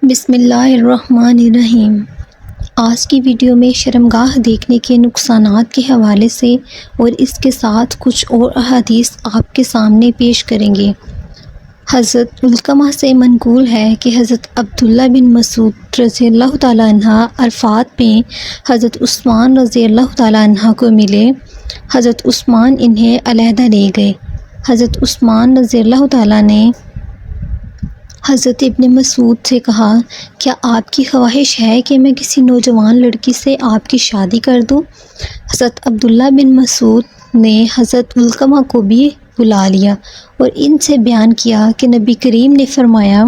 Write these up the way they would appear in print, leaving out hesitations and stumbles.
بسم اللہ الرحمن الرحیم۔ آج کی ویڈیو میں شرمگاہ دیکھنے کے نقصانات کے حوالے سے اور اس کے ساتھ کچھ اور احادیث آپ کے سامنے پیش کریں گے۔ حضرت علقمہ سے منقول ہے کہ حضرت عبداللہ بن مسعود رضی اللہ تعالیٰ عنہ عرفات میں حضرت عثمان رضی اللہ تعالیٰ عنہ کو ملے۔ حضرت عثمان انہیں علیحدہ لے گئے۔ حضرت عثمان رضی اللہ تعالیٰ نے حضرت ابن مسعود سے کہا، کیا آپ کی خواہش ہے کہ میں کسی نوجوان لڑکی سے آپ کی شادی کر دوں؟ حضرت عبداللہ بن مسعود نے حضرت علقمہ کو بھی بلا لیا اور ان سے بیان کیا کہ نبی کریم نے فرمایا،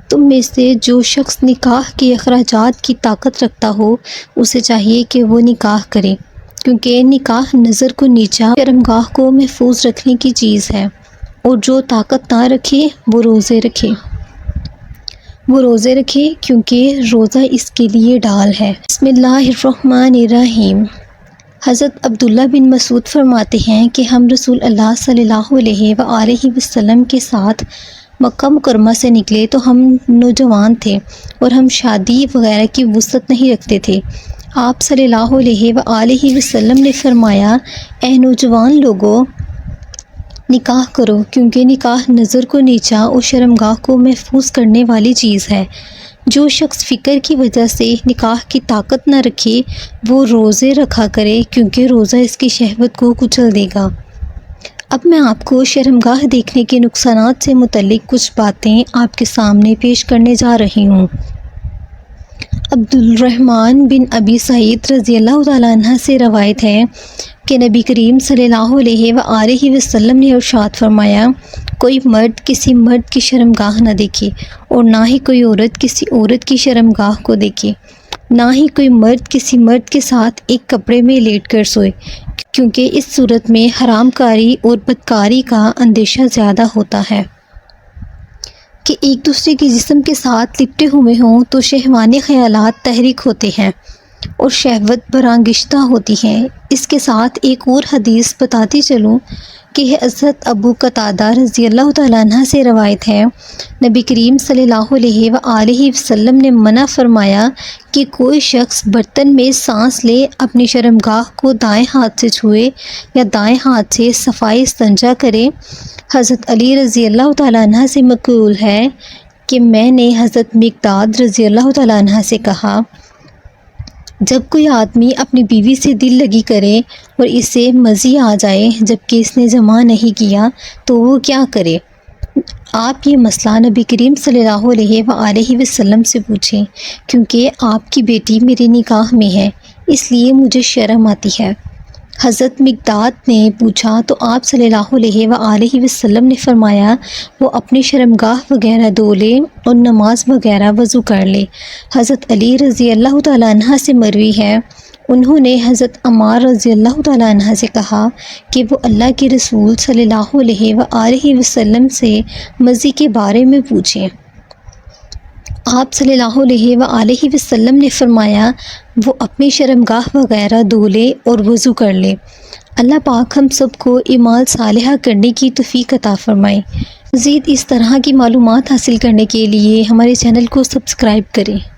تم میں سے جو شخص نکاح کے اخراجات کی طاقت رکھتا ہو اسے چاہیے کہ وہ نکاح کرے، کیونکہ نکاح نظر کو نیچا، شرمگاہ کو محفوظ رکھنے کی چیز ہے، اور جو طاقت نہ رکھے وہ روزے رکھے کیونکہ روزہ اس کے لیے ڈال ہے۔ بسم اللہ الرحمن الرحیم۔ حضرت عبداللہ بن مسعود فرماتے ہیں کہ ہم رسول اللہ صلی اللہ علیہ وآلہ وسلم کے ساتھ مکہ مکرمہ سے نکلے تو ہم نوجوان تھے اور ہم شادی وغیرہ کی وسعت نہیں رکھتے تھے۔ آپ صلی اللہ علیہ وآلہ وسلم نے فرمایا، اے نوجوان لوگوں، نکاح کرو، کیونکہ نکاح نظر کو نیچا اور شرمگاہ کو محفوظ کرنے والی چیز ہے۔ جو شخص فکر کی وجہ سے نکاح کی طاقت نہ رکھے وہ روزے رکھا کرے، کیونکہ روزہ اس کی شہوت کو کچل دے گا۔ اب میں آپ کو شرمگاہ دیکھنے کے نقصانات سے متعلق کچھ باتیں آپ کے سامنے پیش کرنے جا رہی ہوں۔ عبدالرحمن بن ابی سعید رضی اللہ تعالیٰ عنہ سے روایت ہے کہ نبی کریم صلی اللہ علیہ وآلہ وسلم نے ارشاد فرمایا، کوئی مرد کسی مرد کی شرمگاہ نہ دیکھے اور نہ ہی کوئی عورت کسی عورت کی شرمگاہ کو دیکھے، نہ ہی کوئی مرد کسی مرد کے ساتھ ایک کپڑے میں لیٹ کر سوئے، کیونکہ اس صورت میں حرام کاری اور بدکاری کا اندیشہ زیادہ ہوتا ہے کہ ایک دوسرے کے جسم کے ساتھ لپٹے ہوئے ہوں تو شہوانی خیالات تحریک ہوتے ہیں اور شہوت برانگشتہ ہوتی ہے۔ اس کے ساتھ ایک اور حدیث بتاتی چلوں کہ حضرت ابو قتادہ رضی اللہ تعالیٰ عنہ سے روایت ہے، نبی کریم صلی اللہ علیہ وآلہ وسلم نے منع فرمایا کہ کوئی شخص برتن میں سانس لے، اپنی شرمگاہ کو دائیں ہاتھ سے چھوئے یا دائیں ہاتھ سے صفائی استنجا کرے۔ حضرت علی رضی اللہ تعالیٰ عنہ سے منقول ہے کہ میں نے حضرت مقداد رضی اللہ تعالیٰ عنہ سے کہا، جب کوئی آدمی اپنی بیوی سے دل لگی کرے اور اسے مزی آ جائے جبکہ اس نے جماع نہیں کیا تو وہ کیا کرے؟ آپ یہ مسئلہ نبی کریم صلی اللہ علیہ وآلہ وسلم سے پوچھیں، کیونکہ آپ کی بیٹی میرے نکاح میں ہے، اس لیے مجھے شرم آتی ہے۔ حضرت مقداد نے پوچھا تو آپ صلی اللہ علیہ وآلہ وسلم نے فرمایا، وہ اپنی شرمگاہ وغیرہ دھو لے اور نماز وغیرہ وضو کر لے۔ حضرت علی رضی اللہ تعالیٰ عنہ سے مروی ہے، انہوں نے حضرت عمار رضی اللہ تعالیٰ عنہ سے کہا کہ وہ اللہ کے رسول صلی اللہ علیہ وآلہ وسلم سے مزی کے بارے میں پوچھیں۔ آپ صلی اللہ علیہ وآلہ وسلم نے فرمایا، وہ اپنی شرمگاہ وغیرہ دھو لے اور وضو کر لے۔ اللہ پاک ہم سب کو اعمال صالحہ کرنے کی توفیق عطا فرمائے۔ مزید اس طرح کی معلومات حاصل کرنے کے لیے ہمارے چینل کو سبسکرائب کریں۔